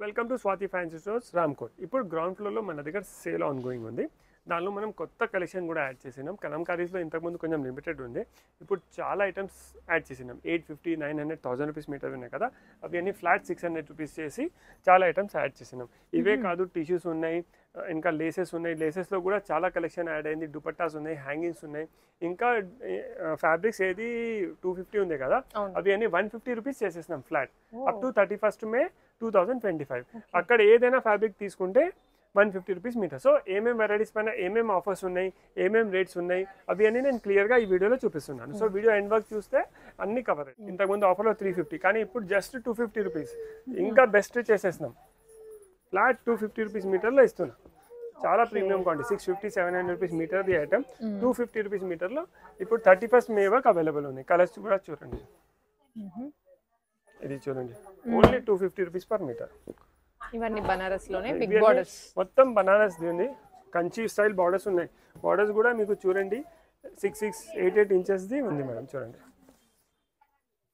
Welcome to Swathi fancy stores Ramkot. ఇప్పుడు ground ఫ్లోర్లో మన దగ్గర సేల్ ఆన్ గోయింగ్ ఉంది. దానిలో మనం కొత్త కలెక్షన్ కూడా యాడ్ చేసినాం. కలంకారీస్లో ఇంతకుముందు కొంచెం లిమిటెడ్ ఉంది, ఇప్పుడు చాలా ఐటమ్స్ యాడ్ చేసినాం. 850, 900, 1000 రూపీస్ మీటర్ ఉన్నాయి కదా, అవి అన్ని ఫ్లాట్ 600 రూపీస్ చేసి చాలా ఐటమ్స్ యాడ్ చేసినాం. ఇవే కాదు, టిష్యూస్ ఉన్నాయి, ఇంకా లేసెస్ ఉన్నాయి. లేసెస్లో కూడా చాలా కలెక్షన్ యాడ్ అయింది. దుపట్టాస్ ఉన్నాయి, హ్యాంగింగ్స్ ఉన్నాయి, ఇంకా ఫ్యాబ్రిక్స్ ఏది 250 ఉంది కదా, అవి అన్ని 150 రూపీస్ చేసేసినాం flat up to 31st May 2025. అక్కడ ఏదైనా ఫ్యాబ్రిక్ తీసుకుంటే 150 రూపీస్ మీటర్. సో ఏమేమి వెరైటీస్ పైన ఏమేమి ఆఫర్స్ ఉన్నాయి, ఏమేమి రేట్స్ ఉన్నాయి, అవి అన్నీ నేను క్లియర్గా ఈ వీడియోలో చూపిస్తున్నాను. సో వీడియో ఎండ్ వరకు చూస్తే అన్ని కవర్. ఇంతకుముందు ఆఫర్లో 350, కానీ ఇప్పుడు జస్ట్ 250 రూపీస్. ఇంకా బెస్ట్ చేసేసినాం, ఫ్లాట్ 250 రూపీస్ మీటర్లో ఇస్తున్నాం. చాలా ప్రీమియం క్వాలిటీ, 650, 700 రూపీస్ మీటర్ ది ఐటమ్ 250 రూపీస్ మీటర్లో ఇప్పుడు 31st May వరకు అవైలబుల్ ఉంది. కలర్స్ కూడా చూడండి, ఇది చూడండి, ఓన్లీ 250 రూపీస్ పర్ మీటర్. ఇవన్నీ బనారస్ లోనే బిగ్ బోర్డర్స్, మొత్తం బనారస్ ఉంది. కంచి స్టైల్ బార్డర్స్ ఉన్నాయి. బార్డర్స్ కూడా మీకు చూడండి 6, 8 ఇంచెస్ ది ఉంది మేడం. చూడండి,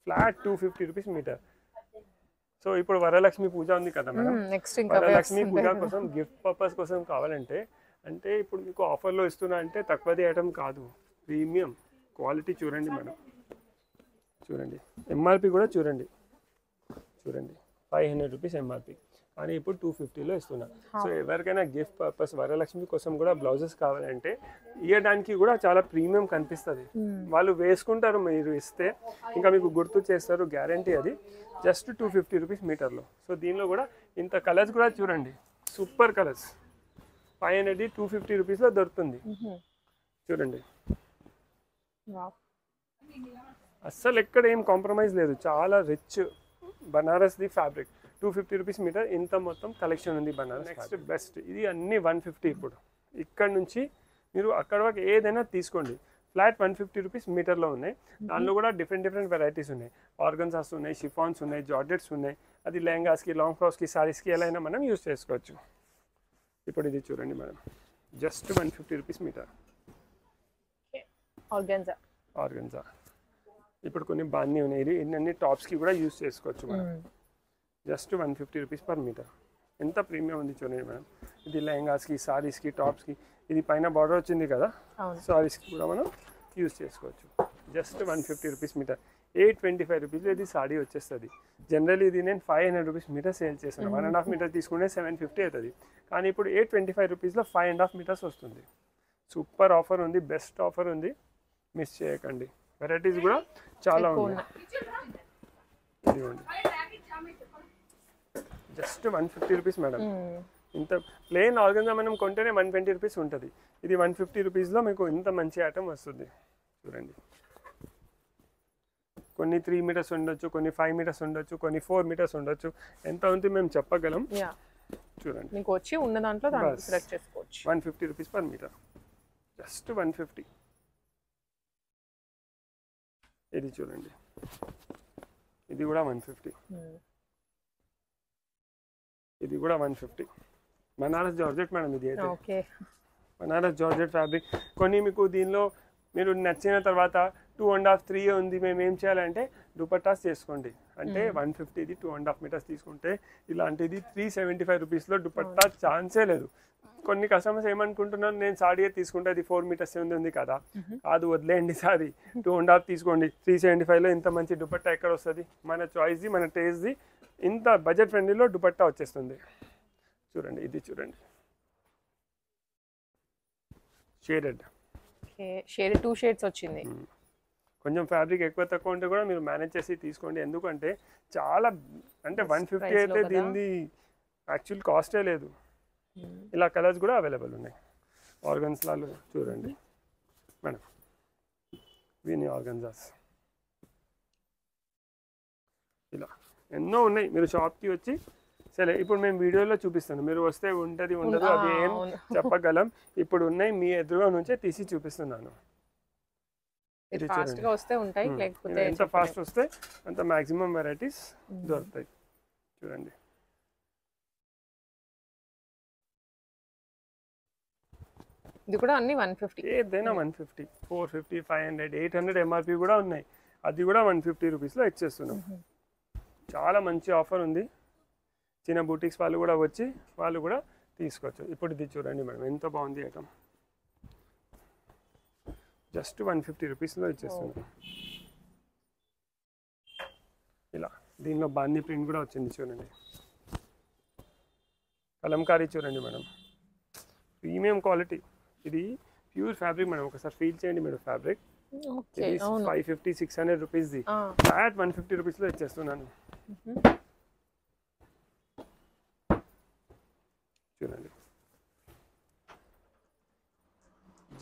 ఫ్లాట్ 250 రూపీస్ మీటర్. సో ఇప్పుడు వరలక్ష్మి పూజ ఉంది కదా మేడం, వరలక్ష్మి పూజ కోసం గిఫ్ట్ పర్పస్ కోసం కావాలంటే, అంటే ఇప్పుడు మీకు ఆఫర్లో ఇస్తున్నా అంటే తక్కువది ఐటమ్ కాదు, ప్రీమియం క్వాలిటీ. చూడండి మేడం, చూడండి ఎంఆర్పి కూడా చూడండి 500 రూపీస్ ఎంఆర్పి, కానీ ఇప్పుడు 250లో ఇస్తున్నా. సో ఎవరికైనా గిఫ్ట్ పర్పస్ వరలక్ష్మి కోసం కూడా బ్లౌజెస్ కావాలంటే ఇవ్వడానికి కూడా చాలా ప్రీమియం కనిపిస్తుంది. వాళ్ళు వేసుకుంటారు, మీరు ఇస్తే ఇంకా మీకు గుర్తు చేస్తారు, గ్యారంటీ అది. Just 250 rupees మీటర్లో. సో దీనిలో కూడా ఇంత కలర్స్ కూడా చూడండి, సూపర్ కలర్స్. 500 250 రూపీస్లో దొరుకుతుంది. చూడండి, అస్సలు ఎక్కడ ఏం కాంప్రమైజ్ లేదు, చాలా rich Banaras the fabric. 250 rupees metre, ఇంత మొత్తం కలెక్షన్ ఉంది బనారస్. నెక్స్ట్ బెస్ట్, ఇది అన్ని 150. ఇప్పుడు ఇక్కడ నుంచి మీరు అక్కడ వరకు ఏదైనా తీసుకోండి, ఫ్లాట్ 150 రూపీస్ మీటర్లో ఉన్నాయి. దానిలో కూడా డిఫరెంట్ వెరైటీస్ ఉన్నాయి. ఆర్గన్సాస్ ఉన్నాయి, షిఫాన్స్ ఉన్నాయి, జార్జెట్స్ ఉన్నాయి. అది లెహంగాస్కి, లాంగ్ ఫ్రాక్స్కి, సారీస్కి ఎలా అయినా మనం యూస్ చేసుకోవచ్చు. ఇప్పుడు ఇది చూడండి madam, just 150 rupees metre organza. ఇప్పుడు కొన్ని బాగానే ఉన్నాయి, ఇన్ని టాప్స్కి కూడా యూస్ చేసుకోవచ్చు madam. Just 150 rupees per metre. ఎంత ప్రీమియం ఉంది చూడండి మేడం. ఇది లెహంగాస్కి, సారీస్కి, టాప్స్కి. ఇది పైన బార్డర్ వచ్చింది కదా, సారీస్కి కూడా మనం యూస్ చేసుకోవచ్చు. Just 150 rupees metre. 825 రూపీస్లో ఇది సారీ వచ్చేస్తుంది. జనరల్లీ ఇది నేను 500 రూపీస్ మీటర్ సేల్ చేస్తాను. 1.5 మీటర్ తీసుకుంటే 750 అవుతుంది, కానీ ఇప్పుడు 825 రూపీస్లో 5.5 మీటర్స్ వస్తుంది. సూపర్ ఆఫర్ ఉంది, బెస్ట్ ఆఫర్ ఉంది, మిస్ చేయకండి. వెరైటీస్ కూడా చాలా ఉన్నాయి. Just 150 rupees madam. ఇంత ప్లెయిన్ ఆర్గన్జా మనం కొంటేనే 120 రూపీస్ ఉంటుంది. ఇది 150 రూపీస్లో మీకు ఇంత మంచి ఐటమ్ వస్తుంది. చూడండి, కొన్ని 3 మీటర్స్ ఉండొచ్చు, కొన్ని 5 మీటర్స్ ఉండొచ్చు, కొన్ని 4 మీటర్స్ ఉండొచ్చు. ఎంత ఉంది మేము చెప్పగలం. చూడండి, మీకు వచ్చి ఉన్న దాంట్లో సెలెక్ట్ చేసుకోవచ్చు. 150 రూపీస్ పర్ మీటర్, జస్ట్ 150. ఇది చూడండి, ఇది కూడా 150. ఇది కూడా 150. బనారస్ జార్జెట్ మేడం, ఇది అయితే బనారస్ జార్జెట్ ఫ్యాబ్రిక్. కొన్ని మీకు దీనిలో మీరు నచ్చిన తర్వాత 2.5, 3 ఉంది, మేము ఏం చేయాలంటే దుపట్టాస్ చేసుకోండి. అంటే 150ది 2.5 మీటర్స్ తీసుకుంటే ఇలాంటిది 375 రూపీస్లో దుపట్టా ఛాన్సే లేదు. కొన్ని కస్టమర్స్ ఏమనుకుంటున్నారు, నేను సాడీ తీసుకుంటే అది 4 మీటర్స్ ఉంది కదా, అది వదిలేయండి, సారీ 2.5 తీసుకోండి. 375లో ఇంత మంచి దుపట్టా ఎక్కడ వస్తుంది? మన చాయిస్ది, మన టేస్ట్ది, ఇంత బడ్జెట్ ఫ్రెండ్లీలో దుపట్టా వచ్చేస్తుంది. చూడండి, ఇది చూడండి, షేడెడ్ 2 షేడ్స్ వచ్చింది. కొంచెం ఫ్యాబ్రిక్ ఎక్కువ తక్కువ ఉంటే కూడా మీరు మేనేజ్ చేసి తీసుకోండి. ఎందుకంటే చాలా, అంటే 150 అయితే దీనిది యాక్చువల్ కాస్టే లేదు. ఇలా కలర్స్ కూడా అవైలబుల్ ఉన్నాయి. ఆర్గన్స్లాలు చూడండి మేడం, వీని ఆర్గన్జాస్ ఇలా ఎన్నో ఉన్నాయి. మీరు షాప్కి వచ్చి సరే ఇప్పుడు మేము వీడియోలో చూపిస్తాను, మీరు వస్తే ఉంటుంది ఉండదు అది ఏం అవును. చెప్పగలం. ఇప్పుడు ఉన్నాయి మీ ఎదురుగా నుంచే తీసి చూపిస్తున్నాను. ఇది ఫాస్ట్ చూడండి. గా వస్తే ఉంటాయి, లేకపోతే ఎంత ఫాస్ట్ వస్తే అంత మాక్సిమం వెరైటీస్ దొరుకుతాయి. చూడండి ఇది కూడా అన్ని 150. ఏదైనా 150, 450, 500, 800 ఎంఆర్పి కూడా ఉన్నాయి. అది కూడా 150 రూపీస్లో ఇచ్చేస్తున్నాం. చాలా మంచి ఆఫర్ ఉంది. చిన్న బూటిక్స్ వాళ్ళు కూడా వచ్చి వాళ్ళు కూడా తీసుకోవచ్చు. ఇప్పుడు ఇది చూడండి మేడం ఎంత బాగుంది ఐటమ్. జస్ట్ 150 రూపీస్లో ఇచ్చేస్తున్నాం. ఇలా దీనిలో బాందీ ప్రింట్ కూడా వచ్చింది చూడండి. కలంకారీ చూడండి మేడం, ప్రీమియం క్వాలిటీ. ఇది ప్యూర్ ఫ్యాబ్రిక్ మేడం, ఒకసారి ఫీల్ చేయండి మీరు ఫ్యాబ్రిక్. ఓకే, ఇది అవును. 550, 600 రూపీస్ది ఫ్లాట్ 150 రూపీస్లో ఇచ్చేస్తున్నాను. చూడండి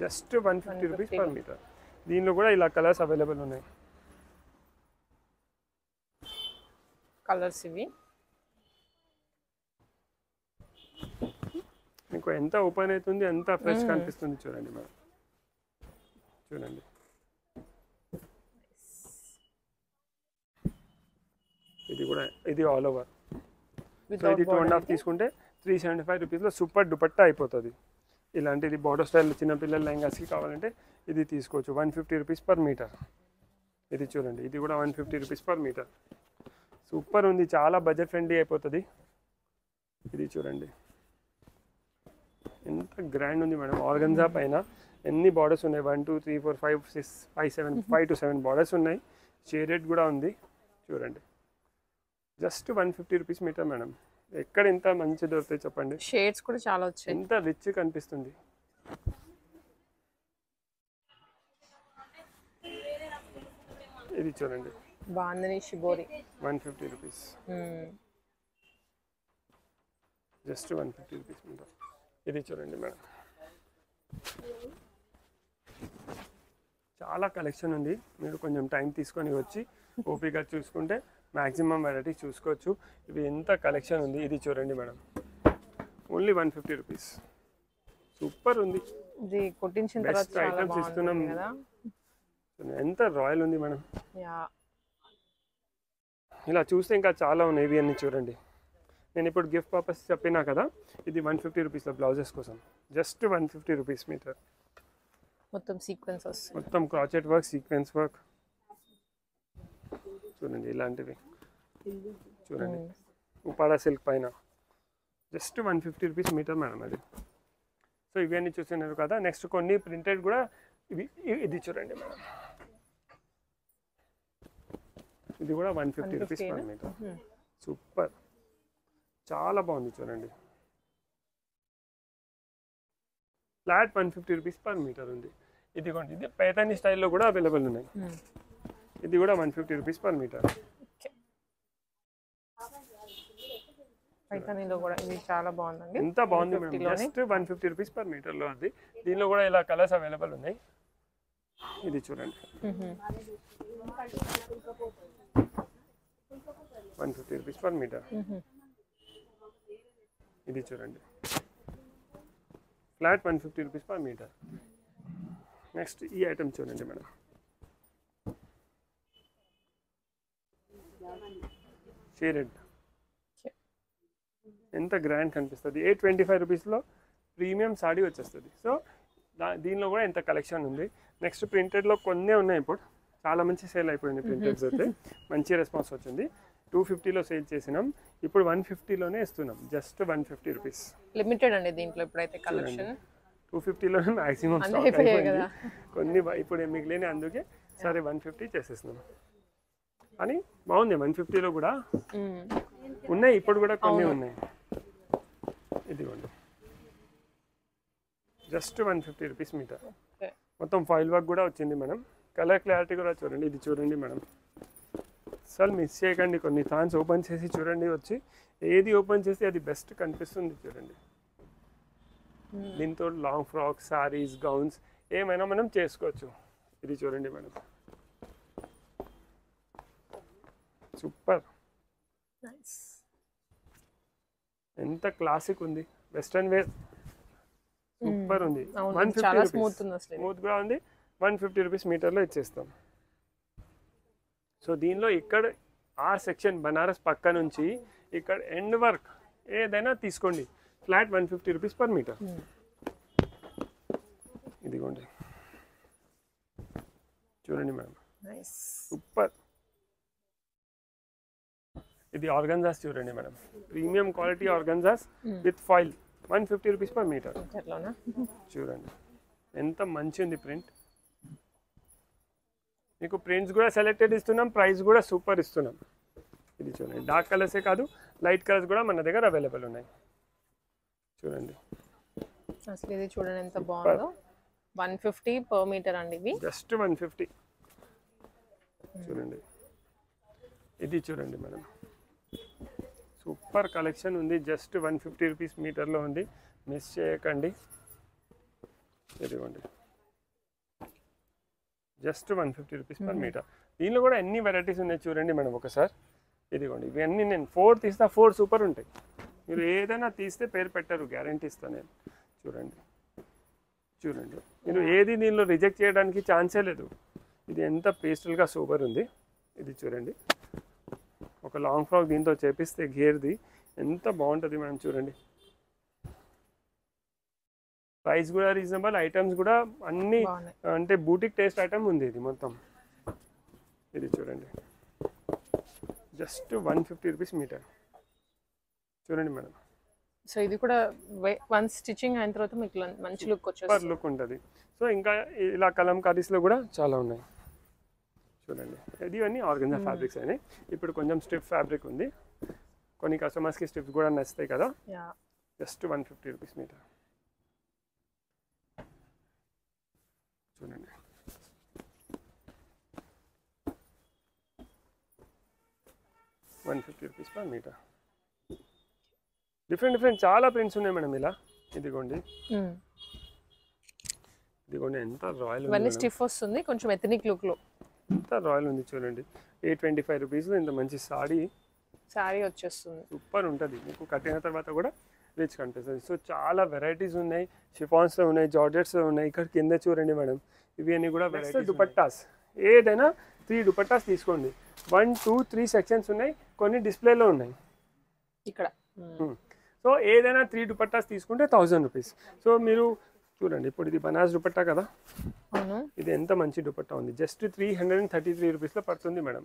జస్ట్ 150 రూపీస్ పర్ మీటర్. దీనిలో కూడా ఇలా కలర్స్ అవైలబుల్ ఉన్నాయి. కలర్స్ ఇవి మీకు ఎంత ఓపెన్ అవుతుంది ఎంత ఫ్రెష్ కనిపిస్తుంది చూడండి మేడం. చూడండి ఇది కూడా, ఇది ఆల్ ఓవర్. సో ఇది 2.5 తీసుకుంటే 375 రూపీస్లో సూపర్ దుపట్టా అయిపోతుంది. ఇలాంటిది బార్డర్ స్టైల్ చిన్నపిల్లల లెహంగాస్కి కావాలంటే ఇది తీసుకోవచ్చు. 150 రూపీస్ పర్ మీటర్. ఇది చూడండి, ఇది కూడా 150 రూపీస్ పర్ మీటర్. సూపర్ ఉంది, చాలా బడ్జెట్ ఫ్రెండ్లీ అయిపోతుంది. ఇది చూడండి ఎంత గ్రాండ్ ఉంది మేడం. ఆర్గన్జా పైన ఎన్ని బార్డర్స్ ఉన్నాయి, 1 2 3 4 5 6 5 7 5 to 7 బార్డర్స్ ఉన్నాయి. షేడెడ్ కూడా ఉంది చూడండి. Just 150 rupees metre madam. ఎక్కడ ఇంత మంచి దొరుకుతాయి చెప్పండి. షేడ్స్ కూడా చాలా వచ్చాయి, ఎంత రిచ్ కనిపిస్తుంది. ఇది చూడండి bandhani shibori 150 rupees. Just 150 rupees metre. ఇది చూడండి మేడం, చాలా కలెక్షన్ ఉంది. మీరు కొంచెం టైం తీసుకొని వచ్చి ఓపిక చూసుకుంటే మ్యాక్సిమం వెరైటీ చూసుకోవచ్చు. ఇవి ఎంత కలెక్షన్ ఉంది. ఇది చూడండి మేడం, ఓన్లీ 150 రూపీస్. సూపర్ ఉంది. ఇది కొట్టించిన తర్వాత బెస్ట్ చాలా ఐటమ్స్ ఇస్తున్నాం బాగుంది కదా. ఎంత రాయల్ ఉంది మేడం. యా, ఇలా చూస్తే ఇంకా చాలా ఉన్నాయి. ఇవి అన్ని చూడండి. నేను ఇప్పుడు గిఫ్ట్ పర్పస్ చెప్పినా కదా, ఇది 150 రూపీస్లో బ్లౌజెస్ కోసం. Just 150 rupees metre. మొత్తం సీక్వెన్స్ వస్తుంది, మొత్తం క్రాచెట్ వర్క్, సీక్వెన్స్ వర్క్ చూడండి. ఇలాంటివి చూడండి, ఉపాడా సిల్క్ పైన జస్ట్ 150 రూపీస్ మీటర్ మేడం అది. సో ఇవన్నీ చూస్తున్నారు కదా. నెక్స్ట్ కొన్ని ప్రింటెడ్ కూడా ఇది చూడండి మేడం, ఇది కూడా 150 రూపీస్ పర్ మీటర్. సూపర్, చాలా బాగుంది చూడండి. ఫ్లాట్ 150 రూపీస్ పర్ మీటర్ ఉంది. ఇదిగోండి, ఇది పైతాని స్టైల్లో కూడా అవైలబుల్ ఉన్నాయి. ఇది కూడా 150 రూపీస్ పర్ మీటర్. పైతానీలో కూడా ఇది చాలా బాగుందండి. ఎంత బాగుంది మేడం. జస్ట్ 150 రూపీస్ పర్ మీటర్లో ఉంది. దీనిలో కూడా ఇలా కలర్స్ అవైలబుల్ ఉన్నాయి. ఇది చూడండి 150 రూపీస్ పర్ మీటర్. ఇది చూడండి flat 150 rupees per metre. Next ఈ ఐటమ్ చూడండి మేడం, షేడెడ్. ఎంత గ్రాండ్ కనిపిస్తుంది. 825 రూపీస్లో ప్రీమియం సాడీ వచ్చేస్తుంది. సో దీనిలో కూడా ఎంత కలెక్షన్ ఉంది. నెక్స్ట్ ప్రింటెడ్లో కొన్ని ఉన్నాయి. ఇప్పుడు చాలా మంచి సేల్ అయిపోయింది ప్రింటెడ్స్ అయితే. మంచి రెస్పాన్స్ వచ్చింది. 250లో సేల్ చేసినాం, ఇప్పుడు 150లోనే ఇస్తున్నాం. Just 150 rupees. లిమిటెడ్ అండి దీంట్లో ఇప్పుడైతే కలెక్షన్. 250లోనే మ్యాక్సిమం స్టాక్ అయిపోయింది. కొన్ని ఇప్పుడు మిగిలిన, అందుకే సరే 150 చేసేస్తున్నాం. అని బాగుంది. 150లో కూడా ఉన్నాయి, ఇప్పుడు కూడా కొన్ని ఉన్నాయి. ఇదిగోండి జస్ట్ 150 రూపీస్ మీటర్. మొత్తం ఫాయిల్ వర్క్ కూడా వచ్చింది మేడం. కలర్ క్లారిటీ కూడా చూడండి. ఇది చూడండి మేడం, అసలు మిస్ చేయకండి. కొన్ని థాన్స్ ఓపెన్ చేసి చూడండి వచ్చి. ఏది ఓపెన్ చేస్తే అది బెస్ట్ కనిపిస్తుంది చూడండి. దీంతో లాంగ్ ఫ్రాక్స్, సారీస్, గౌన్స్ ఏమైనా మనం చేసుకోవచ్చు. ఇది చూడండి మేడం, సూపర్. ఎంత క్లాసిక్ ఉంది, వెస్టర్న్ వేర్ సూపర్ ఉంది. అవును, 150 చాలా రూపీస్ స్మూత్ ఉంది అసలు ఇది. స్మూత్ గా ఉంది. 150 రూపీస్ మీటర్లో ఇచ్చేస్తాం. సో దీనిలో ఇక్కడ ఆ సెక్షన్ బనారస్ పక్క నుంచి ఇక్కడ ఎండ్ వర్క్ ఏదైనా తీసుకోండి, ఫ్లాట్ 150 రూపీస్ పర్ మీటర్. ఇదిగోండి చూడండి మేడం, నైస్. సూపర్. ఇది ఆర్గన్జాస్ చూడండి madam, premium quality organzas with foil, 150 rupees per metre. అట్లానా? చూడండి ఎంత మంచి ఉంది ప్రింట్. మీకు ప్రింట్స్ కూడా సెలెక్టెడ్ ఇస్తున్నాం, ప్రైస్ కూడా సూపర్ ఇస్తున్నాం. ఇది చూడండి, డార్క్ కలర్సే కాదు లైట్ కలర్స్ కూడా మన దగ్గర అవైలబుల్ ఉన్నాయి. చూడండి అసలు ఇది చూడండి ఎంత బాగుందో. 150 పర్ మీటర్ అండి ఇవి. జస్ట్ 150. చూడండి ఇది చూడండి మేడం, సూపర్ కలెక్షన్ ఉంది. జస్ట్ 150 రూపీస్ మీటర్లో ఉంది, మిస్ చేయకండి. ఇదిగోండి జస్ట్ 150 రూపీస్ పర్ మీటర్. దీనిలో కూడా ఎన్ని వెరైటీస్ ఉన్నాయి చూడండి మేడం ఒకసారి. ఇదిగోండి ఇవన్నీ నేను 4 తీస్తా, 4 సూపర్ ఉంటాయి. మీరు ఏదైనా తీస్తే పేరు పెట్టరు, గ్యారంటీ ఇస్తాను నేను. చూడండి చూడండి, మీరు ఏది దీనిలో రిజెక్ట్ చేయడానికి ఛాన్సే లేదు. ఇది ఎంత పేస్టల్గా సూపర్ ఉంది. ఇది చూడండి, ఒక లాంగ్ ఫ్రాక్ దీంతో చేపిస్తే గేర్ది ఎంత బాగుంటుంది మేడం. చూడండి ప్రైస్ కూడా రీజనబుల్, ఐటమ్స్ కూడా అన్ని అంటే బూటిక్ టేస్ట్ ఐటమ్ ఉంది ఇది మొత్తం. ఇది చూడండి జస్ట్ 150 రూపీస్ మీటర్. చూడండి మేడం, సో ఇది కూడా వన్స్ స్టిచ్చింగ్ అయిన తర్వాత మీకు మంచి లుక్ సూపర్ వచ్చేస్తుంది. లుక్ ఉంటుంది. సో ఇంకా ఇలా కలంకారీస్లో కూడా చాలా ఉన్నాయి. చూడండి ఇది అన్నీ ఆర్గన్జా ఫ్యాబ్రిక్స్ అయినాయి. ఇప్పుడు కొంచెం స్టిఫ్ ఫ్యాబ్రిక్ ఉంది, కొన్ని కస్టమర్స్కి స్టిఫ్స్ కూడా నచ్చుతాయి కదా. Just 150 rupees metre. చూడండి ₹150 పర్ మీటర్. డిఫరెంట్ చాలా ప్రింట్స్ ఉన్నాయి మేడం ఇలా. ఇదిగోండి ఇదిగోండి ఎంత రాయల్ ఇవన్నీ స్టిఫ్ వస్తుంది, కొంచెం ఎథనిక్ లుక్ లో. ఎంత రాయల్ ఉంది చూడండి. 825 రూపీస్లో ఇంత మంచి సారీ వచ్చేస్తుంది. సూపర్ ఉంటుంది, మీకు కట్టిన తర్వాత కూడా రిచ్ కనిపిస్తుంది. సో చాలా వెరైటీస్ ఉన్నాయి, షిఫాన్స్లో ఉన్నాయి, జార్జెట్స్లో ఉన్నాయి. ఇక్కడ కింద చూడండి మేడం, ఇవి అన్నీ కూడా వెరైటీస్. దుపట్టాస్ ఏదైనా 3 దుపట్టాస్ తీసుకోండి. 1, 2, 3 సెక్షన్స్ ఉన్నాయి, కొన్ని డిస్ప్లేలో ఉన్నాయి ఇక్కడ. సో ఏదైనా 3 దుపట్టాస్ తీసుకుంటే 1000 రూపీస్. సో మీరు చూడండి, ఇప్పుడు ఇది బనారస్ దుపట్టా కదా, ఇది ఎంత మంచి దుపట్టా ఉంది. జస్ట్ 333 రూపీస్లో పడుతుంది మేడం.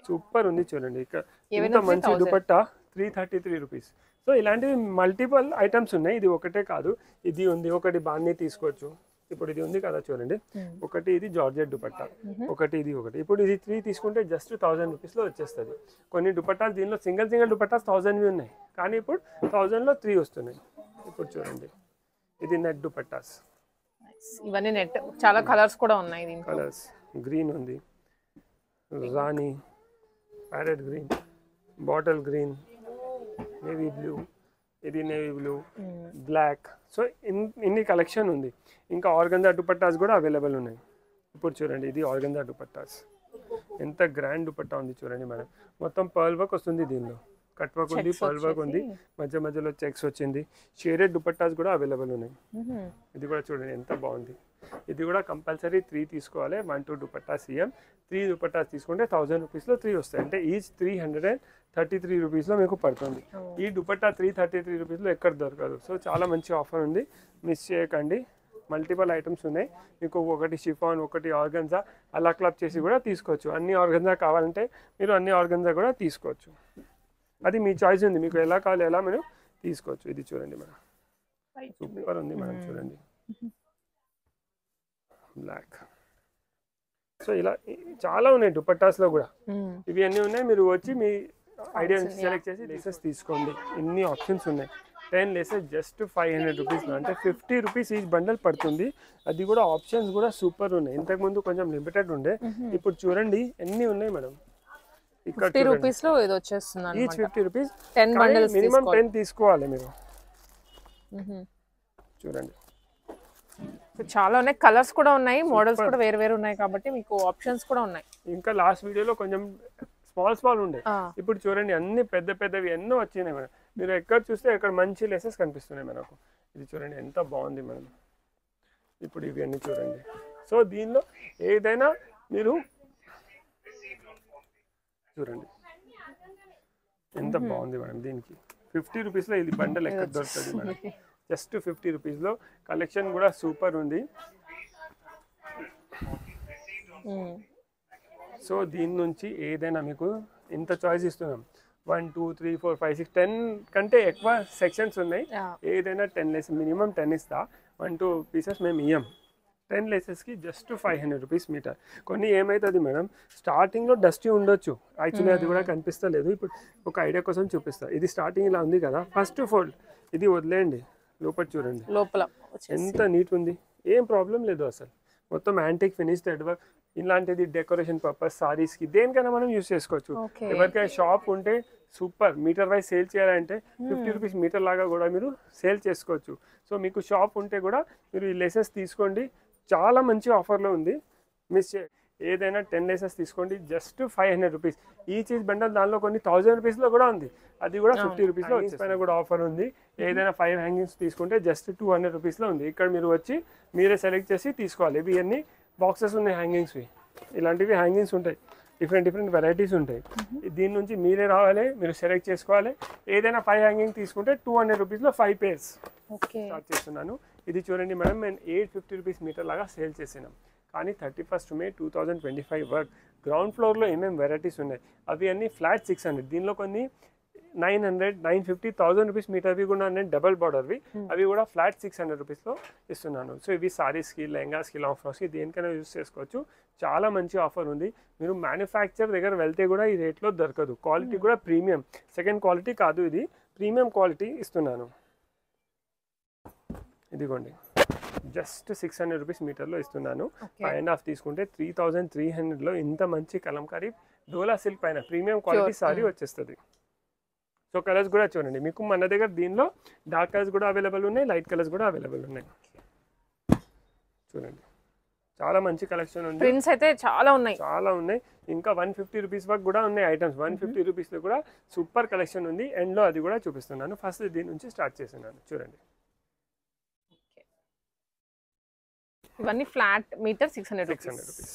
సూపర్ ఉంది చూడండి, ఇక్కడ ఇంత మంచి దుపట్టా 333 రూపీస్. సో ఇలాంటివి మల్టిపుల్ ఐటమ్స్ ఉన్నాయి, ఇది ఒకటే కాదు. ఇది ఉంది, ఒకటి బాన్ని తీసుకోవచ్చు. ఇప్పుడు ఇది ఉంది కదా చూడండి, ఒకటి ఇది జార్జెట్ దుపట్టా, ఒకటి ఇది ఒకటి. ఇప్పుడు ఇది 3 తీసుకుంటే జస్ట్ 1000 రూపీస్లో వచ్చేస్తుంది. కొన్ని దుపట్టాస్ దీనిలో సింగిల్ దుపట్టాస్ 1000వి ఉన్నాయి, కానీ ఇప్పుడు 1000లో 3 వస్తున్నాయి. ఇప్పుడు చూడండి ఇది నెట్ దుపట్టాస్. ఇవన్నీ నెట్, చాలా కలర్స్ కూడా ఉన్నాయి దీంట్లో. కలర్స్ గ్రీన్ ఉంది, రాణి, parrot green, bottle green, navy blue, ఇది నేవీ బ్లూ, బ్లాక్. సో ఇన్ని కలెక్షన్ ఉంది. ఇంకా ఆర్గంజా దుపట్టాస్ కూడా అవైలబుల్ ఉన్నాయి. ఇప్పుడు చూడండి ఇది ఆర్గంజా దుపట్టాస్, ఎంత గ్రాండ్ దుపట్టా ఉంది చూడండి మేడం. మొత్తం పర్ల్ వర్క్ వస్తుంది, దీనిలో కట్ వర్క్ ఉంది, పర్ల్ వర్క్ ఉంది, మధ్య మధ్యలో చెక్స్ వచ్చింది. షేడెడ్ దుపట్టాస్ కూడా అవైలబుల్ ఉన్నాయి. ఇది కూడా చూడండి ఎంత బాగుంది. ఇది కూడా కంపల్సరీ 3 తీసుకోవాలి. 1, 2 దుపట్టాస్ ఇయ్యం. 3 దుపట్టాస్ తీసుకుంటే 1000 రూపీస్లో 3 వస్తాయి. అంటే ఈచ్ 333 రూపీస్లో మీకు పడుతుంది. ఈ దుపట్టా 333 రూపీస్లో ఎక్కడ దొరకదు. సో చాలా మంచి ఆఫర్ ఉంది, మిస్ చేయకండి. మల్టిపుల్ ఐటమ్స్ ఉన్నాయి మీకు, ఒకటి షిఫాన్, ఒకటి ఆర్గన్జా, అలా క్లబ్ చేసి కూడా తీసుకోవచ్చు. అన్ని ఆర్గన్జా కావాలంటే మీరు అన్ని ఆర్గన్జా కూడా తీసుకోవచ్చు. అది మీ చాయిస్ ఉంది, మీకు ఎలా కావాలి ఎలా మీరు తీసుకోవచ్చు. ఇది చూడండి మేడం, సూపర్ ఉంది మేడం. చూడండి బ్లాక్. సో ఇలా చాలా ఉన్నాయి దుపట్టాస్లో కూడా, ఇవి అన్నీ ఉన్నాయి. మీరు వచ్చి మీ ఐడియా సెలెక్ట్ చేసి లేసెస్ తీసుకోండి. ఇన్ని ఆప్షన్స్ ఉన్నాయి. 10 లేసెస్ జస్ట్ 500 రూపీస్, అంటే 50 రూపీస్ ఈచ్ బండల్ పడుతుంది. అది కూడా ఆప్షన్స్ కూడా సూపర్ ఉన్నాయి. ఇంతకుముందు కొంచెం లిమిటెడ్ ఉండే, ఇప్పుడు చూడండి ఎన్ని ఉన్నాయి మేడం. ఇక్కడ 50 రూపీస్ లో ఇది వచ్చేస్తుంది. ఈచ్ 50 రూపీస్, 10 బండల్స్ మినిమం 10 తీసుకోవాలి మీరు. చూడండి చాలా ఉన్నాయి, కలర్స్ కూడా ఉన్నాయి, మోడల్స్ కూడా వేరు వేరు ఉన్నాయి, కాబట్టి మీకు ఆప్షన్స్ కూడా ఉన్నాయి. ఇంకా లాస్ట్ వీడియోలో కొంచెం స్మాల్ ఉండే, ఇప్పుడు చూడండి అన్ని పెద్దవి ఎన్నో వచ్చినాయి మేడం. మీరు ఎక్కడ చూస్తే అక్కడ మంచి లేసెస్ కనిపిస్తున్నాయి మనకు. ఇది చూడండి ఎంత బాగుంది మేడం. ఇప్పుడు ఇవన్నీ చూడండి. సో దీనిలో ఏదైనా మీరు చూడండి ఎంత బాగుంది మేడం. దీనికి 50 రూపీస్లో ఇది బండల్ ఎక్కడ దొరుకుతుంది మేడం. జస్ట్ 50 రూపీస్లో కలెక్షన్ కూడా సూపర్ ఉంది. సో దీని నుంచి ఏదైనా మీకు ఇంత చాయిస్ ఇస్తున్నాం. 1 2 3 4 5 6 10 కంటే ఎక్కువ సెక్షన్స్ ఉన్నాయి. ఏదైనా 10 లేసెస్ మినిమం 10 ఇస్తా. 1 2 పీసెస్ మేము ఇయ్యం. 10 లేసెస్కి జస్ట్ 500 రూపీస్ మీటర్. కొన్ని ఏమవుతుంది మేడం, స్టార్టింగ్లో డస్టీ ఉండొచ్చు, యాక్చువల్లీ అది కూడా కనిపిస్తలేదు. ఇప్పుడు ఒక ఐడియా కోసం చూపిస్తా. ఇది స్టార్టింగ్ ఇలా ఉంది కదా, ఫస్ట్ ఫోల్డ్ ఇది వదిలేయండి, లోపల చూడండి లోపల ఎంత నీట్ ఉంది. ఏం ప్రాబ్లం లేదు అసలు. మొత్తం యాంటిక్ ఫినిష్ థ్రెడ్ వర్క్. ఇలాంటిది డెకరేషన్ పర్పస్ సారీస్కి దేనికైనా మనం యూస్ చేసుకోవచ్చు. ఎవరికైనా షాప్ ఉంటే సూపర్, మీటర్ వైజ్ సేల్ చేయాలంటే 50 రూపీస్ మీటర్ లాగా కూడా మీరు సేల్ చేసుకోవచ్చు. సో మీకు షాప్ ఉంటే కూడా మీరు ఈ లేసెస్ తీసుకోండి, చాలా మంచి ఆఫర్లో ఉంది. మిస్ చే ఏదైనా 10 లేసెస్ తీసుకోండి, జస్ట్ 500 రూపీస్. ఈ చీజ్ బండల్ దానిలో కొన్ని 1000 రూపీస్లో కూడా ఉంది, అది కూడా 50 రూపీస్లో పైన కూడా ఆఫర్ ఉంది. ఏదైనా 5 హ్యాంగింగ్స్ తీసుకుంటే జస్ట్ 200 రూపీస్లో ఉంది. ఇక్కడ మీరు వచ్చి మీరే సెలెక్ట్ చేసి తీసుకోవాలి. ఇవి అన్ని బాక్సెస్ ఉన్నాయి హ్యాంగింగ్స్వి, ఇలాంటివి హ్యాంగింగ్స్ ఉంటాయి, డిఫరెంట్ వెరైటీస్ ఉంటాయి. దీని నుంచి మీరే రావాలి, మీరు సెలెక్ట్ చేసుకోవాలి. ఏదైనా 5 హ్యాంగింగ్ తీసుకుంటే 200 రూపీస్లో 5 పేర్స్ స్టార్ట్ చేస్తున్నాను. ఇది చూడండి మేడం, మేము 850 రూపీస్ మీటర్ లాగా సేల్ చేసినాం. కానీ 31st May 2025 వర్క్ గ్రౌండ్ ఫ్లోర్లో ఏమేమి వెరైటీస్ ఉన్నాయి అవి అన్నీ ఫ్లాట్ 600. దీనిలో కొన్ని 900 950 1000 రూపీస్ మీటర్వి కూడా ఉన్నాయి, డబల్ బార్డర్వి. అవి కూడా ఫ్లాట్ 600 రూపీస్లో ఇస్తున్నాను. సో ఇవి సారీస్కి, లెహంగాస్కి, లాంగ్ ఫ్రాక్స్కి దేనికైనా యూజ్ చేసుకోవచ్చు. చాలా మంచి ఆఫర్ ఉంది. మీరు మ్యానుఫ్యాక్చర్ దగ్గర వెళ్తే కూడా ఈ రేట్లో దొరకదు. క్వాలిటీ కూడా ప్రీమియం, సెకండ్ క్వాలిటీ కాదు, ఇది ప్రీమియం క్వాలిటీ ఇస్తున్నాను. ఇదిగోండి జస్ట్ 600 రూపీస్ మీటర్లో ఇస్తున్నాను. 5.5 తీసుకుంటే 3300లో ఇంత మంచి కలంకారీ డోలా సిల్క్ పైన ప్రీమియం క్వాలిటీ సారీ వచ్చేస్తుంది. సో కలర్స్ కూడా చూడండి, మీకు మన దగ్గర దీనిలో డార్క్ కలర్స్ కూడా అవైలబుల్ ఉన్నాయి, లైట్ కలర్స్ కూడా అవైలబుల్ ఉన్నాయి. చూడండి చాలా మంచి కలెక్షన్ ఉంది. ప్రింట్స్ అయితే చాలా ఉన్నాయి, చాలా ఉన్నాయి. ఇంకా 150 రూపీస్ వరకు కూడా ఉన్నాయి ఐటమ్స్. 150 రూపీస్లో కూడా సూపర్ కలెక్షన్ ఉంది. ఎండ్లో అది కూడా చూపిస్తున్నాను. ఫస్ట్ దీని నుంచి స్టార్ట్ చేస్తున్నాను. చూడండి ఇవన్నీ ఫ్లాట్ మీటర్ 600 రూపీస్.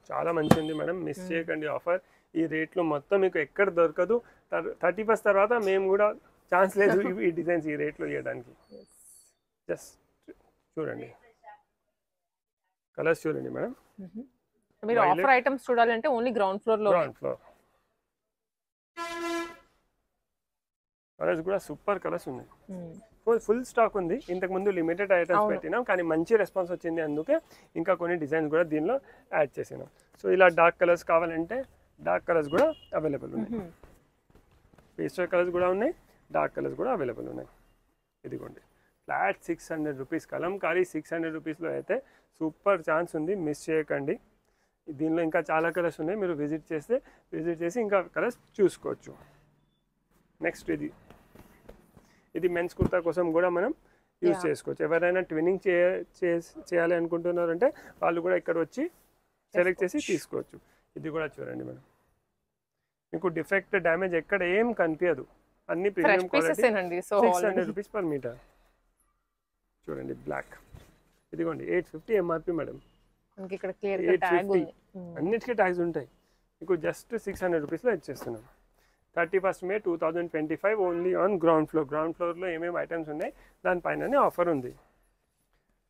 చాలా మంచి ఉంది మేడం, మిస్ చేయకండి ఆఫర్. ఈ రేట్లో మొత్తం మీకు ఎక్కడ దొరకదు. 31st తర్వాత మేము కూడా ఛాన్స్ లేదు ఈ డిజైన్స్ ఈ రేట్లో ఇవ్వడానికి. జస్ట్ చూడండి కలర్స్ చూడండి మేడం. మీరు ఆఫర్ ఐటమ్స్ చూడాలంటే ఓన్లీ గ్రౌండ్ ఫ్లోర్ లో. గ్రౌండ్ ఫ్లోర్ కలర్స్ కూడా సూపర్ కలర్స్ ఉన్నాయి. ఫుల్ స్టాక్ ఉంది. ఇంతకు ముందు లిమిటెడ్ ఐటమ్స్ పెట్టినాం, కానీ మంచి రెస్పాన్స్ వచ్చింది, అందుకే ఇంకా కొన్ని డిజైన్స్ కూడా దీనిలో యాడ్ చేసినాం. సో ఇలా డార్క్ కలర్స్ కావాలంటే డార్క్ కలర్స్ కూడా అవైలబుల్ ఉన్నాయి, పేస్టల్ కలర్స్ కూడా ఉన్నాయి, డార్క్ కలర్స్ కూడా అవైలబుల్ ఉన్నాయి. ఇదిగోండి ఫ్లాట్ 600 రూపీస్ కలంకారీ 600 రూపీస్లో అయితే సూపర్ ఛాన్స్ ఉంది, మిస్ చేయకండి. దీనిలో ఇంకా చాలా కలర్స్ ఉన్నాయి, మీరు విజిట్ చేసి ఇంకా కలర్స్ చూసుకోవచ్చు. నెక్స్ట్ ఇది మెన్స్ కుర్తా కోసం కూడా మనం యూజ్ చేసుకోవచ్చు. ఎవరైనా ట్విన్నింగ్ చేయాలి అనుకుంటున్నారంటే వాళ్ళు కూడా ఇక్కడ వచ్చి సెలెక్ట్ చేసి తీసుకోవచ్చు. ఇది కూడా చూడండి మేడం, మీకు డిఫెక్ట్ డ్యామేజ్ ఎక్కడ ఏం కనిపించదు, అన్ని premium quality. 600 rupees per metre. చూడండి బ్లాక్, ఇదిగోండి 850 ఎంఆర్పి మేడం. అన్నిటికీ ట్యాగ్స్ ఉంటాయి. మీకు జస్ట్ 600 రూపీస్లో ఇచ్చేస్తున్నాం. 31st May 2025 only on ground floor. Ground ఫ్లోర్లో ఏమేమి ఐటమ్స్ ఉన్నాయి దానిపైననే ఆఫర్ ఉంది.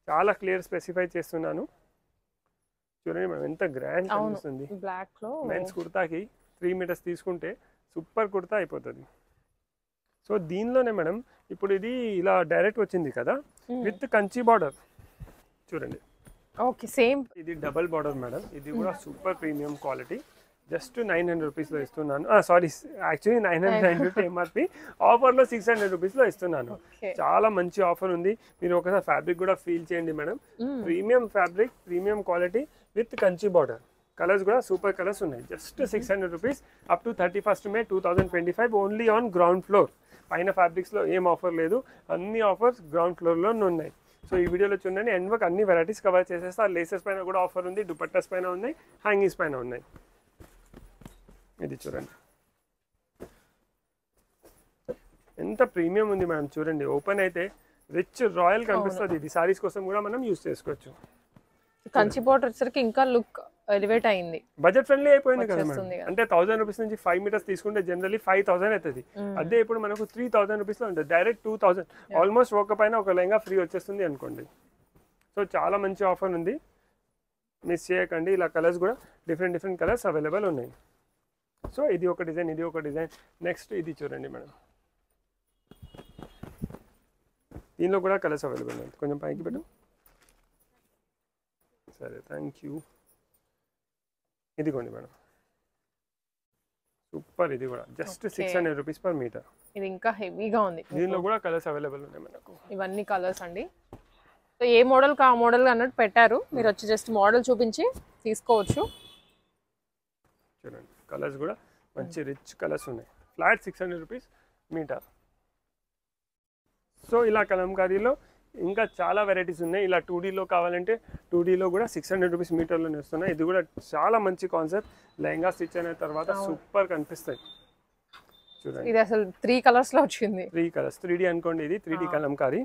చాలా క్లియర్ స్పెసిఫై చేస్తున్నాను. చూడండి మేడం ఎంత గ్రాండ్ కనిపిస్తుంది. మెన్స్ కుర్తాకి 3 మీటర్స్ తీసుకుంటే సూపర్ కుర్తా అయిపోతుంది. సో దీనిలోనే మేడం ఇప్పుడు ఇది ఇలా డైరెక్ట్ వచ్చింది కదా విత్ కంచి బార్డర్. చూడండి ఓకే సేమ్, ఇది డబల్ బార్డర్ మేడం. ఇది కూడా సూపర్ ప్రీమియం క్వాలిటీ. జస్ట్ 900 రూపీస్లో ఇస్తున్నాను. సారీ, యాక్చువల్లీ 950 ఎంఆర్పి, ఆఫర్లో 600 రూపీస్లో ఇస్తున్నాను. చాలా మంచి ఆఫర్ ఉంది. మీరు ఒకసారి ఫ్యాబ్రిక్ కూడా ఫీల్ చేయండి madam. Premium fabric, premium quality with Kanchi border. Colours కూడా సూపర్ కలర్స్ ఉన్నాయి. Just 600 rupees up to 31st May 2025 only on ground floor. పైన ఫ్యాబ్రిక్స్లో ఏం ఆఫర్ లేదు, అన్ని ఆఫర్స్ గ్రౌండ్ ఫ్లోర్లో ఉన్నాయి. సో ఈ వీడియోలో చూడండి, ఎండ్ వర్క్ అన్ని వెరైటీస్ కవర్ చేసేస్తా. లేసెస్ పైన కూడా ఆఫర్ ఉంది, దుపట్టాస్ పైన ఉన్నాయి, హ్యాంగింగ్స్ పైన ఉన్నాయి. ఇది చూడండి ఎంత ప్రీమియం ఉంది మనం చూడండి, ఓపెన్ అయితే రిచ్ రాయల్ కనిపిస్తుంది. ఇది సారీస్ కోసం కూడా మనం యూస్ చేసుకోవచ్చు. కంచి బార్డర్ వచ్చేసరికి ఇంకా లుక్ ఎలివేట్ అయింది, బడ్జెట్ ఫ్రెండ్లీ అయిపోయింది కదా మేడం. వచ్చేస్తుంది కదా. అంటే 1000 రూపీస్ నుంచి 5 మీటర్స్ తీసుకుంటే జనరల్లీ 5000 అవుతుంది. అదే ఇప్పుడు మనకు 3000 రూపీస్లో ఉంటుంది, డైరెక్ట్ 2000. ఆల్మోస్ట్ ఒక పైన ఒక లెహంగా ఫ్రీ వచ్చేస్తుంది అనుకోండి. సో చాలా మంచి ఆఫర్ ఉంది, మిస్ చేయకండి. ఇలా కలర్స్ కూడా డిఫరెంట్ కలర్స్ అవైలబుల్ ఉన్నాయి. సో ఇది ఒక డిజైన్, ఇది ఒక డిజైన్. నెక్స్ట్ ఇది చూడండి మేడం, దీనిలో కూడా కలర్స్ అవైలబుల్ ఉన్నాయి. కొంచెం పైకి పెట్టు. సరే, థ్యాంక్ యూ. ఇదిగోండి మేడం, సూపర్. ఇది కూడా జస్ట్ 600 రూపీస్ పర్ మీటర్. ఇది ఇంకా హెవీగా ఉంది. దీనిలో కూడా కలర్స్ అవైలబుల్ ఉన్నాయి మనకు. ఇవన్నీ కలర్స్ అండి. సో ఏ మోడల్ ఆ మోడల్ అన్నట్టు పెట్టారు, మీరు వచ్చి జస్ట్ మోడల్ చూపించి తీసుకోవచ్చు. చూడండి కలర్స్ కూడా మంచి రిచ్ కలర్స్ ఉన్నాయి. Flat 600 rupees metre. సో ఇలా కలంకారీలో ఇంకా చాలా వెరైటీస్ ఉన్నాయి. ఇలా 2Dలో కావాలంటే 2Dలో కూడా 600 రూపీస్ మీటర్లోనే వస్తున్నాయి. ఇది కూడా చాలా మంచి కాన్సెప్ట్. లెహంగా స్టిచ్ అయిన తర్వాత సూపర్ కనిపిస్తాయి. చూడండి ఇది అసలు 3 కలర్స్ లో వచ్చింది. 3 కలర్స్, 3D అనుకోండి. ఇది 3D Kalamkari,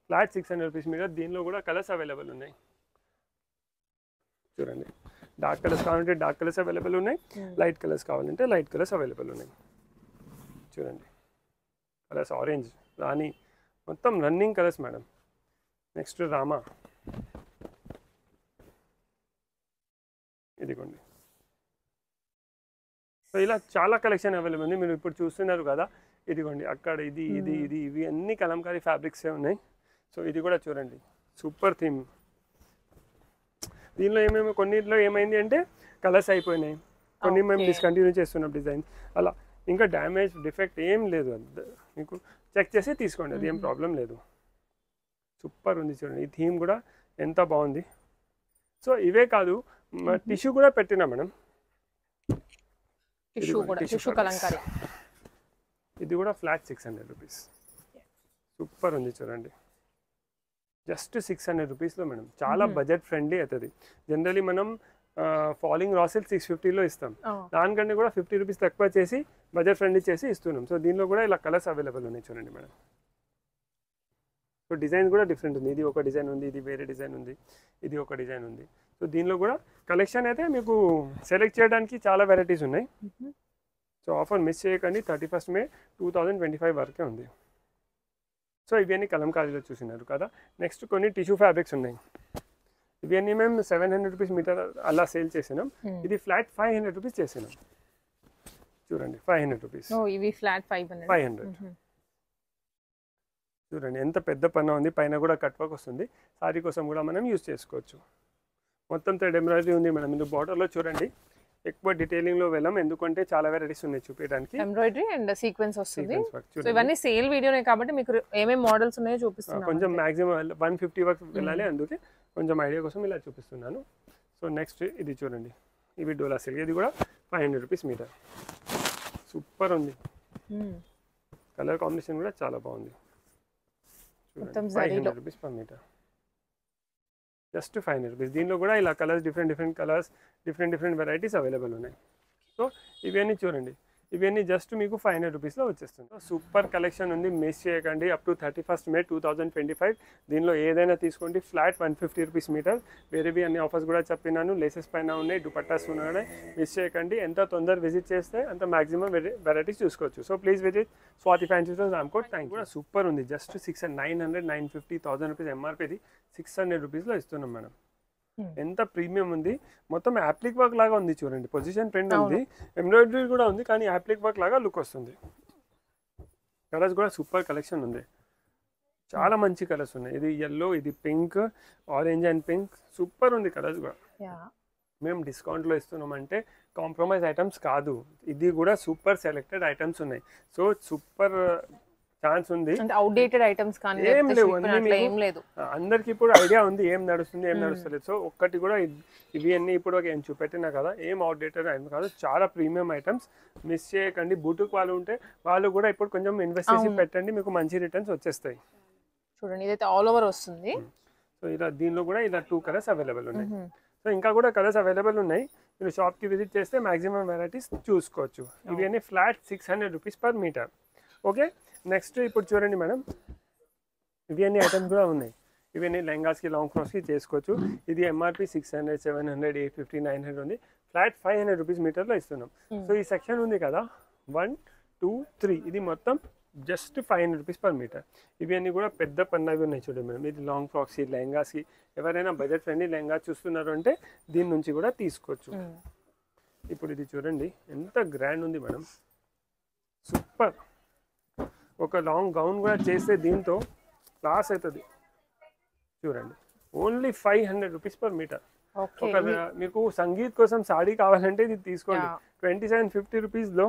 flat 600 rupees metre. దీనిలో కూడా కలర్స్ అవైలబుల్ ఉన్నాయి. చూడండి, డార్క్ కలర్స్ కావాలంటే డార్క్ కలర్స్ అవైలబుల్ ఉన్నాయి, లైట్ కలర్స్ కావాలంటే లైట్ కలర్స్ అవైలబుల్ ఉన్నాయి. చూడండి కలర్స్ ఆరెంజ్, రాణి, మొత్తం running colours madam. Next Rama, ఇదిగోండి. సో ఇలా చాలా కలెక్షన్ అవైలబుల్ ఉంది. మీరు ఇప్పుడు చూస్తున్నారు కదా, ఇదిగోండి అక్కడ ఇది ఇది ఇది ఇవి అన్ని కలంకారీ ఫ్యాబ్రిక్సే ఉన్నాయి. సో ఇది కూడా చూడండి, సూపర్ థీమ్. దీనిలో ఏమేమి, కొన్నిట్లో ఏమైంది అంటే కలర్స్ అయిపోయినాయి, కొన్ని మేము డిస్కంటిన్యూ చేస్తున్నాం డిజైన్. అలా ఇంకా డ్యామేజ్ డిఫెక్ట్ ఏం లేదు, మీకు చెక్ చేసి తీసుకోండి, అది ఏం ప్రాబ్లం లేదు. సూపర్ ఉంది చూడండి, ఈ థీమ్ కూడా ఎంత బాగుంది. సో ఇవే కాదు, టిష్యూ కూడా పెట్టినా మేడం. టిష్యూ కలంకారీ, ఇది కూడా ఫ్లాట్ 600 రూపీస్. సూపర్ ఉంది చూడండి, జస్ట్ 600 రూపీస్లో మేడం. చాలా బడ్జెట్ ఫ్రెండ్లీ అవుతుంది. జనరలీ మనం ఫాలింగ్ రా సిల్క్ 650లో ఇస్తాం, దానికంటే కూడా 50 రూపీస్ తక్కువ చేసి బడ్జెట్ ఫ్రెండ్లీ చేసి ఇస్తున్నాం. సో దీనిలో కూడా ఇలా కలర్స్ అవైలబుల్ ఉన్నాయి చూడండి మేడం. సో డిజైన్ కూడా డిఫరెంట్ ఉంది. ఇది ఒక డిజైన్ ఉంది, ఇది వేరే డిజైన్ ఉంది, ఇది ఒక డిజైన్ ఉంది. సో దీనిలో కూడా కలెక్షన్ అయితే మీకు సెలెక్ట్ చేయడానికి చాలా వెరైటీస్ ఉన్నాయి. సో ఆఫర్ మిస్ చేయకండి, 31 మే 2025 వరకే ఉంది. సో ఇవన్నీ కలంకారీలో చూసినారు కదా. నెక్స్ట్ కొన్ని టిష్యూ ఫ్యాబ్రిక్స్ ఉన్నాయి. ఇవన్నీ మేము 700 రూపీస్ మీటర్ అలా సేల్ చేసినాం. ఇది ఫ్లాట్ 500 రూపీస్ చేసినాం. చూడండి 500 రూపీస్. ఇవి ఫ్లాట్ 500. చూడండి ఎంత పెద్ద పన్న ఉంది, పైన కూడా కట్ వర్క్ వస్తుంది. సారీ కోసం కూడా మనం యూజ్ చేసుకోవచ్చు. మొత్తం థ్రెడ్ ఎంబ్రాయిడరీ ఉంది మేడం. ఇది బార్డర్లో చూడండి, ఎక్కువ డీటెయిలింగ్ లో వెళ్ళాం ఎందుకంటే చాలా వెరైటీస్ ఉన్నాయి చూపించడానికి. ఎంబ్రాయిడరీ అండ్ సీక్వెన్స్ వస్తుంది. సో ఇవన్నీ సేల్ వీడియోనే కాబట్టి మీకు ఏమేం మోడల్స్ ఉన్నాయో చూపిస్తున్నాను. కొంచెం మాక్సిమం 150 వరకు వెళ్ళాలి, అందుకే కొంచెం ఐడియా కోసం ఇలా చూపిస్తున్నాను. సో నెక్స్ట్ ఇది చూడండి, ఇవి డోలా సిల్క్. ఇది కూడా 500 రూపీస్ మీటర్. సూపర్ ఉంది, కలర్ కాంబినేషన్ కూడా చాలా బాగుంది. 500 rupees per metre, just 500 rupees. దీనిలో కూడా ఇలా colours different colours, different varieties available ఉన్నాయి. సో ఇవన్నీ చూడండి, ఇవన్నీ జస్ట్ మీకు 500 రూపీస్లో వచ్చేస్తుంది. సూపర్ కలెక్షన్ ఉంది, మిస్ చేయకండి. అప్ టు 31 మే 2025 దీనిలో ఏదైనా తీసుకోండి. Flat 150 rupees metre. వేరేవి అన్ని ఆఫర్స్ కూడా చెప్పినాను. లేసెస్ పైన ఉన్నాయి, దుపట్టాస్ ఉన్నాయి, మిస్ చేయకండి. ఎంత తొందర విజిట్ చేస్తే అంత మాక్సిమం వెరైటీస్ చూసుకోవచ్చు. So please visit Swathi fancy stores Ramkot. Thank కూడా సూపర్ ఉంది, జస్ట్ 900, 950, 1000 రూపీస్ ఎంఆర్పీది 600 రూపీస్లో ఇస్తున్నాం మేడం. ఎంత ప్రీమియం ఉంది, మొత్తం యాప్లిక్ వర్క్ లాగా ఉంది చూడండి. పొజిషన్ ప్రింట్ ఉంది, ఎంబ్రాయిడరీ కూడా ఉంది, కానీ యాప్లిక్ వర్క్ లాగా లుక్ వస్తుంది. కలర్స్ కూడా సూపర్ కలెక్షన్ ఉంది, చాలా మంచి కలర్స్ ఉన్నాయి. ఇది ఎల్లో, ఇది pink, orange and pink, super ఉంది కలర్స్ కూడా. మేము డిస్కౌంట్లో ఇస్తున్నామంటే కాంప్రమైజ్ ఐటమ్స్ కాదు, ఇది కూడా సూపర్ సెలెక్టెడ్ ఐటమ్స్ ఉన్నాయి. సో సూపర్ ఛాన్స్ ఉంది. అవుట్డేటెడ్ ఐటమ్స్ కానీ ఏం లేదు, అందరికి ఇప్పుడు ఐడియా ఉంది ఏం నడుస్తుంది ఏం నడుస్తలేదు. సో ఒక్కటి కూడా ఇవి అన్ని ఇప్పుడు ఏం చూపెట్టినా కదా, ఏం అవుట్డేటెడ్ ఐటమ్స్ కాదు, చాలా ప్రీమియం ఐటమ్స్. మిస్ చేయకండి. బూటుక్ వాళ్ళు ఉంటే వాళ్ళు కూడా ఇప్పుడు కొంచెం ఇన్వెస్ట్ చేసి పెట్టండి, మీకు మంచి రిటర్న్స్ వచ్చేస్తాయి. చూడండి ఇదైతే ఆల్ ఓవర్ వస్తుంది. సో ఇలా దీనిలో కూడా ఇలా 2 కలర్స్ అవైలబుల్ ఉన్నాయి. సో ఇంకా కూడా కలర్స్ అవైలబుల్ ఉన్నాయి, మీరు షాప్కి విజిట్ చేస్తే మాక్సిమం వెరైటీస్ చూసుకోవచ్చు. ఇవి అన్ని flat 600 rupees per metre. Okay, next ఇప్పుడు చూడండి మేడం, ఇవన్నీ ఐటమ్స్ కూడా ఉన్నాయి. ఇవన్నీ లెహంగాస్కి లాంగ్ ఫ్రాక్స్కి చేసుకోవచ్చు. ఇది ఎంఆర్పి 600, 700, 850, 900 ఉంది. ఫ్లాట్ 500 రూపీస్ మీటర్లో ఇస్తున్నాం. సో ఈ సెక్షన్ ఉంది కదా 1, 2, 3, ఇది మొత్తం జస్ట్ 500 రూపీస్ పర్ మీటర్. ఇవన్నీ కూడా పెద్ద పన్నవి ఉన్నాయి చూడండి మేడం. ఇది లాంగ్ ఫ్రాక్స్కి, లెహంగాస్కి, ఎవరైనా బడ్జెట్ ఫ్రెండ్లీ లెహంగా చూస్తున్నారు అంటే దీని నుంచి కూడా తీసుకోవచ్చు. ఇప్పుడు ఇది చూడండి ఎంత గ్రాండ్ ఉంది మేడం, సూపర్. ఒక లాంగ్ గౌన్ కూడా చేస్తే దీంతో క్లాస్ అవుతుంది. చూడండి ఓన్లీ 500 రూపీస్ పర్ మీటర్. ఒక మీకు సంగీత్ కోసం సాడీ కావాలంటే ఇది తీసుకోండి. 2750 రూపీస్లో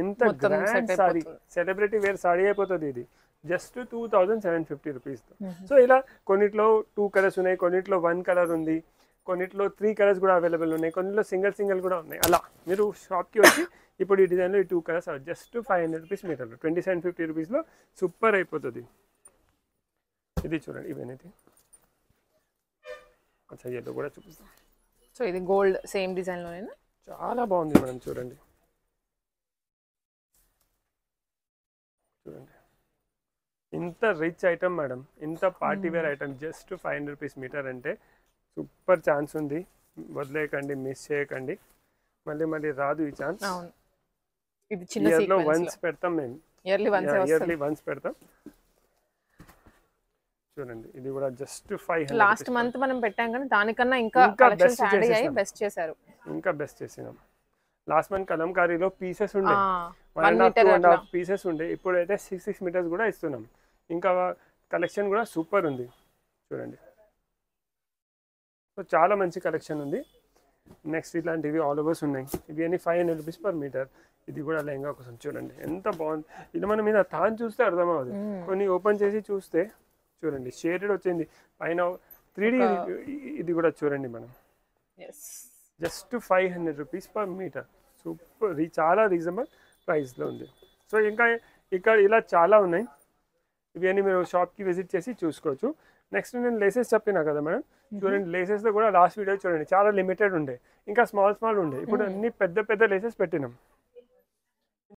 ఇంత grand sari, celebrity wear sari అయిపోతుంది. ఇది జస్ట్ 2750 రూపీస్తో. సో ఇలా కొన్నిట్లో 2 కలర్స్ ఉన్నాయి, కొన్నిట్లో 1 కలర్ ఉంది, కొన్నిట్లో 3 కలర్స్ కూడా అవైలబుల్ ఉన్నాయి, కొన్నిట్లో సింగిల్ కూడా ఉన్నాయి. అలా మీరు షాప్కి వచ్చి ఇప్పుడు ఈ డిజైన్లో ఈ 2 కలర్స్ జస్ట్ 500 రూపీస్ మీటర్లో 2750 రూపీస్లో సూపర్ అయిపోతుంది. ఇది చూడండి ఇవన్నీ అచ్చా ఎల్లో కూడా చూపిస్తాం. సో ఇది గోల్డ్ సేమ్ డిజైన్లోనేనా? చాలా బాగుంది మేడం. చూడండి చూడండి ఇంత రిచ్ ఐటమ్ మేడం, ఇంత party wear item just 500 rupees metre అంటే సూపర్ ఛాన్స్ ఉంది. వదిలేయకండి, మిస్ చేయకండి. మళ్ళీ రాదు ఈ ఛాన్స్. ఇది చిన్న ఇయర్లో వన్స్ పెడతాం మేము, ఇయర్లీ వన్స్ పెడతాం. చూడండి ఇది కూడా జస్ట్ 500. లాస్ట్ మంత్ మనం పెట్టాం కానీ దానికన్నా ఇంకా కలెక్షన్స్ యాడ్ అయ్యాయి, బెస్ట్ చేశారు. ఇంకా బెస్ట్ చేసినాం. లాస్ట్ మంత్ కలంకారీలో పీసెస్ ఉండే 1.5 పీసెస్ ఉండే, ఇప్పుడైతే 6 మీటర్స్ కూడా ఇస్తున్నాం. ఇంకా కలెక్షన్ కూడా సూపర్ ఉంది చూడండి. సో చాలా మంచి కలెక్షన్ ఉంది. నెక్స్ట్ ఇలాంటివి ఆల్ ఓవర్స్ ఉన్నాయి. ఇవి అన్ని 500 రూపీస్ పర్ మీటర్. ఇది కూడా లెహంగా కోసం చూడండి ఎంత బాగుంది. ఇది మనం మీద తాను చూస్తే అర్థమవుతుంది. కొన్ని ఓపెన్ చేసి చూస్తే చూడండి షేడెడ్ వచ్చింది పైన 3D. ఇది కూడా చూడండి మనం just 500 rupees per metre. Super, చాలా రీజనబుల్ ప్రైస్లో ఉంది. సో ఇంకా ఇక్కడ ఇలా చాలా ఉన్నాయి. ఇవన్నీ మీరు షాప్కి విజిట్ చేసి చూసుకోవచ్చు. నెక్స్ట్ నేను లేసెస్ చెప్పినా కదా మేడం, చూడండి లేసెస్లో కూడా లాస్ట్ వీడియో చూడండి చాలా లిమిటెడ్ ఉండే, ఇంకా స్మాల్ ఉండే. ఇప్పుడు అన్ని పెద్ద లేసెస్ పెట్టినాం.